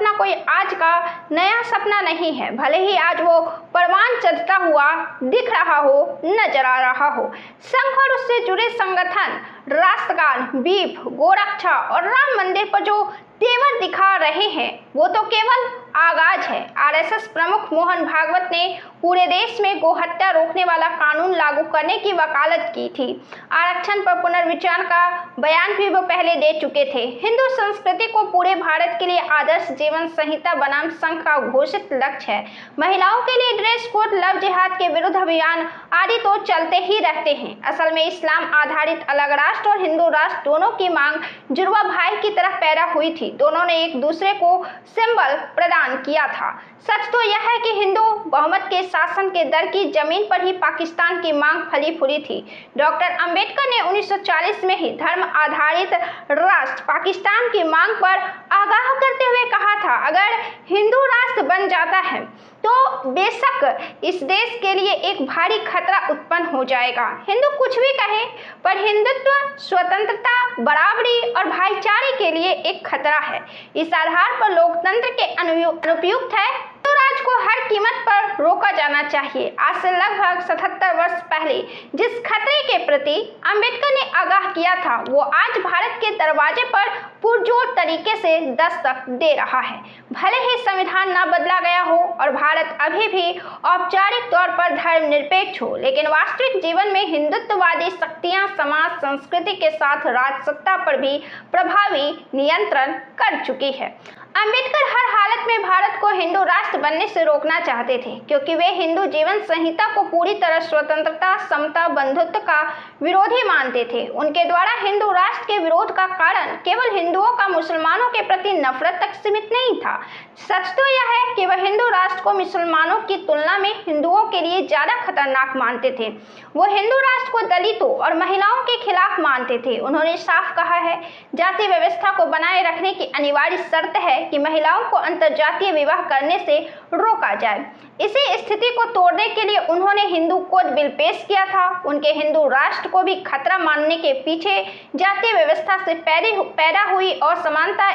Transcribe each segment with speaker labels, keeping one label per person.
Speaker 1: सपना कोई आज का नया सपना नहीं है, भले ही आज वो परवान चढ़ता हुआ दिख रहा हो, नजर आ रहा हो। संघ और उससे जुड़े संगठन राष्ट्रगान, बीफ, गोरक्षा और राम मंदिर पर जो तेवर दिखा रहे हैं वो तो केवल आगाज है। आरएसएस प्रमुख मोहन भागवत ने पूरे देश में गोहत्या रोकने वाला कानून लागू करने की वकालत की थी। आरक्षण पर पुनर्विचार का बयान भी वो पहले दे चुके थे। हिंदू संस्कृति को पूरे भारत के लिए आदर्श जीवन संहिता बनाम संघ का घोषित लक्ष्य है। महिलाओं के लिए ड्रेस कोड, लव जिहाद के विरुद्ध अभियान आदि तो चलते ही रहते हैं। असल में इस्लाम आधारित अलग राष्ट्र और हिंदू राष्ट्र दोनों की मांग जुड़वा भाई की तरह पैदा हुई थी। दोनों ने एक दूसरे को सिंबल प्रदान किया था। सच तो यह है कि हिंदू बहुमत के शासन के दर की जमीन पर ही पाकिस्तान की मांग फली फूली थी। डॉक्टर अंबेडकर ने 1940 में ही धर्म आधारित राष्ट्र पाकिस्तान की मांग पर आगाह करते हुए कहा था, अगर हिंदू राष्ट्र बन जाता है तो बेशक इस देश के लिए एक भारी खतरा उत्पन्न हो जाएगा। हिंदू कुछ भी कहे, पर हिंदुत्व स्वतंत्रता, बराबरी और भाईचारे के लिए एक खतरा है। इस आधार पर लोकतंत्र के अनुपयुक्त है तो राज को हर कीमत पर रोका जाना चाहिए। आज से लगभग 77 वर्ष पहले जिस खतरे के प्रति अंबेडकर ने आगाह किया था वो आज भारत के दरवाजे पर पुरजोर तरीके से दस्तक दे रहा है। भले ही संविधान न बदला गया हो और भारत अभी भी औपचारिक तौर पर धर्मनिरपेक्ष हो, लेकिन वास्तविक जीवन में हिंदुत्ववादी शक्तियां समाज संस्कृति के साथ राजसत्ता पर भी प्रभावी नियंत्रण कर चुकी है। अंबेडकर हर हालत में भारत को हिंदू राष्ट्र बनने से रोकना चाहते थे, क्योंकि वे हिंदू जीवन संहिता को पूरी तरह स्वतंत्रता, समता, बंधुत्व का विरोधी मानते थे। उनके द्वारा हिंदू राष्ट्र के विरोध का कारण केवल हिंदुओं का मुसलमानों के प्रति नफरत तक सीमित नहीं था। सच तो यह है कि वह हिंदू राष्ट्र को मुसलमानों की तुलना में हिंदुओं के लिए ज्यादा खतरनाक मानते थे। वो हिंदू राष्ट्र को दलितों और महिलाओं के खिलाफ मानते थे। उन्होंने साफ कहा है, जाति व्यवस्था को बनाए रखने की अनिवार्य शर्त है कि महिलाओं को अंतरजातीय विवाह करने से रोका जाए। इसी स्थिति को तोड़ने के लिए उन्होंने हिंदू कोड बिल पेश किया था। उनके हिंदू राष्ट्र को भी खतरा मानने के पीछे जातीय व्यवस्था से पैदा हुई असमानता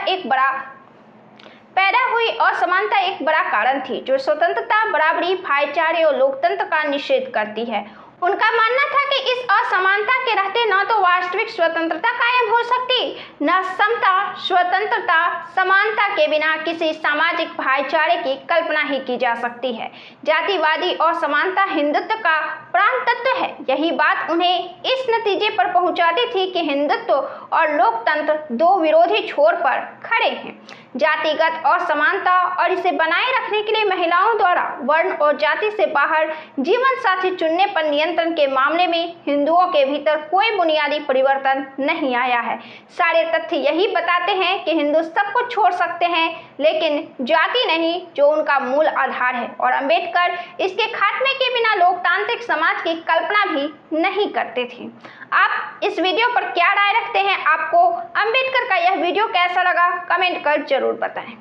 Speaker 1: एक बड़ा कारण थी, जो स्वतंत्रता, बराबरी, भाईचारे और लोकतंत्र का निषेध करती है। उनका मानना था कि इस असमानता के रहते न तो वास्तविक स्वतंत्रता कायम हो सकती, न समता, स्वतंत्रता, समानता के बिना किसी सामाजिक भाईचारे की कल्पना ही की जा सकती है। जातिवादी असमानता हिंदुत्व का प्राण तत्व है। यही बात उन्हें इस नतीजे पर पहुंचाती थी कि हिंदुत्व और लोकतंत्र दो विरोधी छोर पर खड़े हैं। जातिगत असमानता और इसे बनाए रखने के लिए महिलाओं द्वारा वर्ण और जाति से बाहर जीवन साथी चुनने पर नियंत्रण के मामले में हिंदुओं के भीतर कोई बुनियादी परिवर्तन नहीं आया है। सारे तथ्य यही बताते हैं कि हिंदू सब कुछ छोड़ सकते हैं, लेकिन जाति नहीं, जो उनका मूल आधार है। और अंबेडकर इसके खात्मे के बिना लोकतांत्रिक समाज की कल्पना भी नहीं करते थे। आप इस वीडियो पर क्या राय रखते हैं? आपको अंबेडकर का यह वीडियो कैसा लगा? कमेंट कर जरूर बताएं।